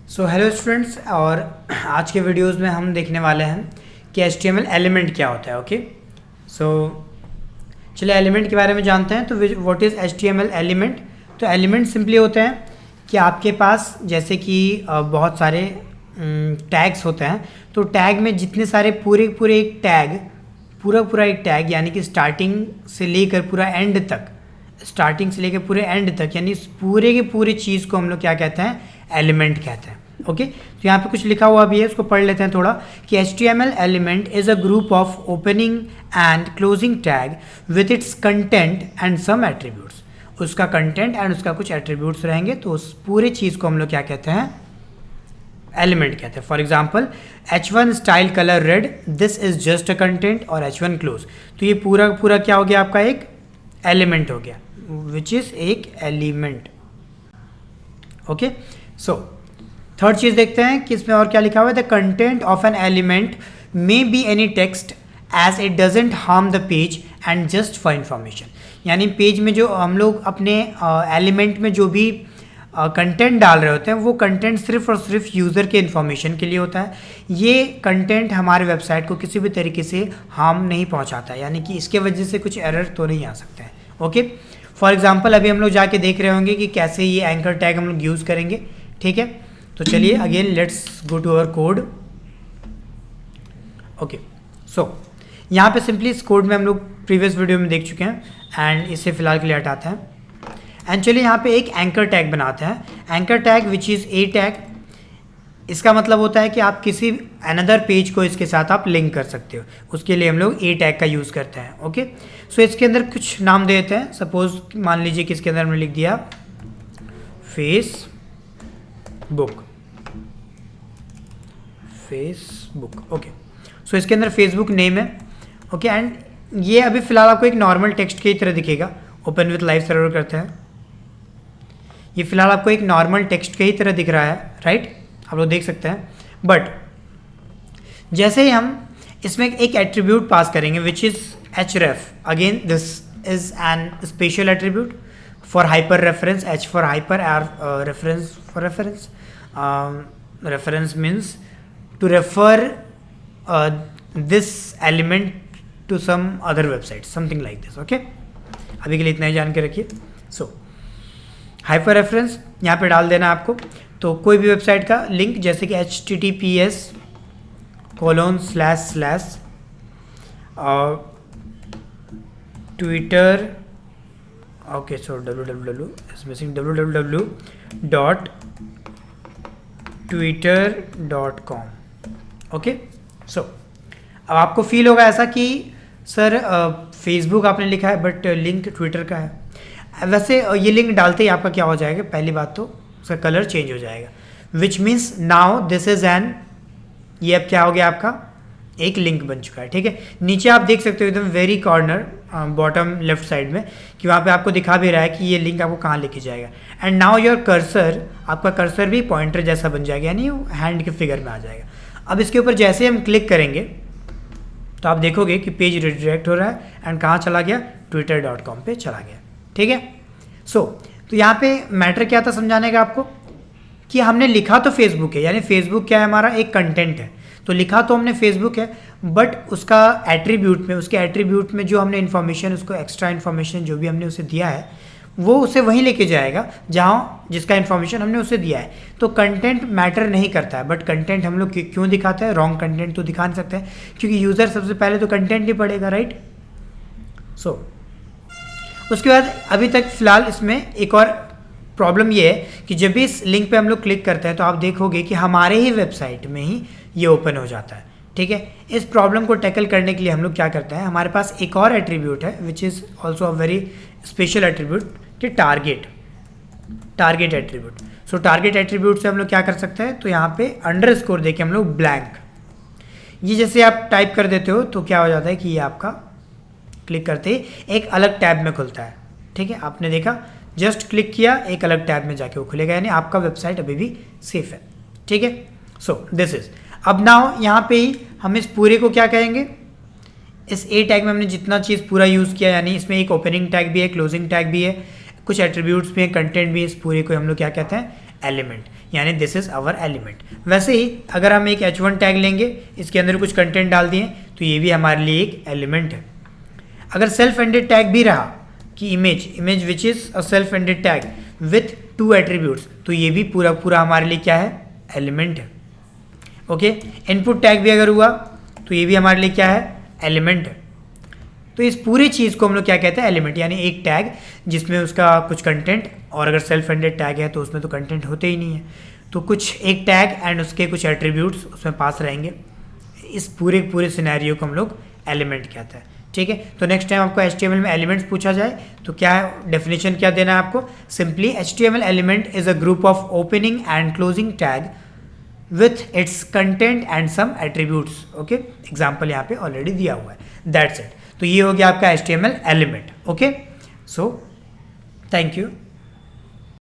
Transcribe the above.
So hello students, और आज के वीडियोस में हम देखने वाले हैं कि HTML एलिमेंट क्या होता है। ओके, सो चलिए एलिमेंट के बारे में जानते हैं। तो व्हाट इज़ HTML एलिमेंट? तो एलिमेंट सिंपली होते हैं कि आपके पास जैसे कि बहुत सारे टैग्स होते हैं। तो टैग में जितने सारे पूरे एक टैग पूरा एक टैग यानी कि स्टार्टिंग से लेकर पूरा एंड तक, स्टार्टिंग से लेकर पूरे एंड तक, यानी पूरे के पूरे चीज़ को हम लोग क्या कहते हैं? एलिमेंट कहते हैं। ओके, तो यहाँ पे कुछ लिखा हुआ भी है, उसको पढ़ लेते हैं थोड़ा कि HTML element is a group of opening and closing tag with its content and some attributes. उसका कंटेंट एंड उसका कुछ एट्रीब्यूट्स रहेंगे, तो उस पूरे चीज़ को हम लोग क्या कहते हैं? एलिमेंट कहते हैं। For example H1 style colour red, this is just a content, और H1 क्लोज, तो ये पूरा क्या हो गया? आपका एक एलिमेंट हो गया, विच इज एक एलिमेंट। ओके, सो थर्ड चीज देखते हैं कि इसमें और क्या लिखा हुआ है। The content of an element may be any text as it doesn't harm the page and just for information. यानी पेज में जो हम लोग अपने एलिमेंट में जो भी कंटेंट डाल रहे होते हैं, वो कंटेंट सिर्फ और सिर्फ यूज़र के इन्फॉर्मेशन के लिए होता है। ये कंटेंट हमारे वेबसाइट को किसी भी तरीके से हार्म नहीं पहुंचाता है, यानी कि इसके वजह से कुछ एरर तो नहीं आ सकते हैं। ओके, फॉर एग्जांपल अभी हम लोग जाके देख रहे होंगे कि कैसे ये एंकर टैग हम लोग यूज़ करेंगे। ठीक है, तो चलिए again let's go to our code. Okay, so यहाँ पे सिंपली इस कोड में हम लोग प्रीवियस वीडियो में देख चुके हैं एंड इसे फिलहाल के लिए हटाते हैं। एंड चलिए यहाँ पे एक एंकर टैग बनाते हैं। Anchor tag which is a tag. इसका मतलब होता है कि आप किसी अनदर पेज को इसके साथ आप लिंक कर सकते हो, उसके लिए हम लोग ए टैग का यूज़ करते हैं। ओके, सो इसके अंदर कुछ नाम दे देते हैं। सपोज मान लीजिए कि इसके अंदर हमने लिख दिया फेसबुक। ओके, सो इसके अंदर फेसबुक नेम है। ओके, एंड ये अभी फिलहाल आपको एक नॉर्मल टेक्स्ट की तरह दिखेगा। ओपन विथ लाइव सर्वर करते हैं। ये फिलहाल आपको एक नॉर्मल टेक्स्ट की ही तरह दिख रहा है, राइट? आप लोग देख सकते हैं। बट जैसे ही हम इसमें एक एट्रीब्यूट पास करेंगे which is href, again this is an special attribute for hyper reference. h for hyper, r reference for reference. Reference means to refer this element to some other website, something like this. Okay, अभी के लिए इतना ही जान के रखिए। सो hyper reference यहाँ पे डाल देना आपको। तो कोई भी वेबसाइट का लिंक, जैसे कि https:// ट्विटर, ओके, सो www.twitter.com। ओके, सो अब आपको फील होगा ऐसा कि सर फेसबुक आपने लिखा है बट लिंक ट्विटर का है। वैसे ये लिंक डालते ही आपका क्या हो जाएगा? पहली बात तो उसका कलर चेंज हो जाएगा, which means now this is N, ये अब क्या हो गया? आपका एक लिंक बन चुका है। ठीक है, नीचे आप देख सकते हो एकदम very corner bottom left side में कि वहाँ पे आपको दिखा भी रहा है कि ये लिंक आपको कहाँ लेके जाएगा। एंड नाउ योर कर्सर, आपका कर्सर भी पॉइंटर जैसा बन जाएगा, यानी हैंड के फिगर में आ जाएगा। अब इसके ऊपर जैसे हम क्लिक करेंगे तो आप देखोगे कि पेज रिडायरेक्ट हो रहा है एंड कहाँ चला गया? twitter.com पे चला गया। ठीक है, सो तो यहाँ पे मैटर क्या था समझाने का आपको कि हमने लिखा तो फेसबुक है, यानी फेसबुक क्या है? हमारा एक कंटेंट है। तो लिखा तो हमने फेसबुक है, बट उसका एट्रीब्यूट में, उसके एट्रीब्यूट में जो हमने इन्फॉर्मेशन, उसको एक्स्ट्रा इन्फॉर्मेशन जो भी हमने उसे दिया है, वो उसे वहीं लेके जाएगा जहाँ जिसका इन्फॉर्मेशन हमने उसे दिया है। तो कंटेंट मैटर नहीं करता है, बट कंटेंट हम लोग क्यों दिखाते हैं? रॉन्ग कंटेंट तो दिखा नहीं सकते हैं, क्योंकि यूज़र सबसे पहले तो कंटेंट ही पढ़ेगा, राइट? सो उसके बाद अभी तक फिलहाल इसमें एक और प्रॉब्लम ये है कि जब भी इस लिंक पे हम लोग क्लिक करते हैं तो आप देखोगे कि हमारे ही वेबसाइट में ही ये ओपन हो जाता है। ठीक है, इस प्रॉब्लम को टैकल करने के लिए हम लोग क्या करते हैं? हमारे पास एक और एट्रीब्यूट है which is also a very special attribute कि target attribute. So target attribute से हम लोग क्या कर सकते हैं? तो यहाँ पे अंडरस्कोर देके हम लोग ब्लैंक, ये जैसे आप टाइप कर देते हो तो क्या हो जाता है कि ये आपका क्लिक करते ही एक अलग टैब में खुलता है। ठीक है, आपने देखा, जस्ट क्लिक किया एक अलग टैब में जाके वो खुलेगा, यानी आपका वेबसाइट अभी भी सेफ है। ठीक है, सो दिस इज, अब नाउ यहाँ पे ही हम इस पूरे को क्या कहेंगे? इस ए टैग में हमने जितना चीज़ पूरा यूज़ किया, यानी इसमें एक ओपनिंग टैग भी है, क्लोजिंग टैग भी है, कुछ एट्रीब्यूट्स भी हैं, कंटेंट भी है, इस पूरे को हम लोग क्या कहते हैं? एलिमेंट। यानी दिस इज आवर एलिमेंट। वैसे ही अगर हम एक h1 टैग लेंगे, इसके अंदर कुछ कंटेंट डाल दिए, तो ये भी हमारे लिए एक एलिमेंट है। अगर सेल्फ एंडेड टैग भी रहा कि image which is a self ended tag with 2 attributes, तो ये भी पूरा पूरा हमारे लिए क्या है, एलिमेंट है। ओके, इनपुट टैग भी अगर हुआ तो ये भी हमारे लिए क्या है, एलिमेंट है। तो इस पूरी चीज़ को हम लोग क्या कहते हैं, एलिमेंट, यानी एक टैग जिसमें उसका कुछ कंटेंट, और अगर सेल्फ एंडेड टैग है तो उसमें तो कंटेंट होते ही नहीं है, तो कुछ एक टैग एंड उसके कुछ एट्रीब्यूट्स उसमें पास रहेंगे। इस पूरे सिनेरियो को हम लोग एलिमेंट कहते हैं। ठीक है, तो नेक्स्ट टाइम आपको HTML में एलिमेंट्स पूछा जाए तो क्या डेफिनेशन क्या देना है आपको, simply HTML element is a group of opening and closing tag with its content and some attributes। Okay, example यहाँ पे ऑलरेडी दिया हुआ है, दैट्स इट। तो ये हो गया आपका HTML element. Okay, so thank you.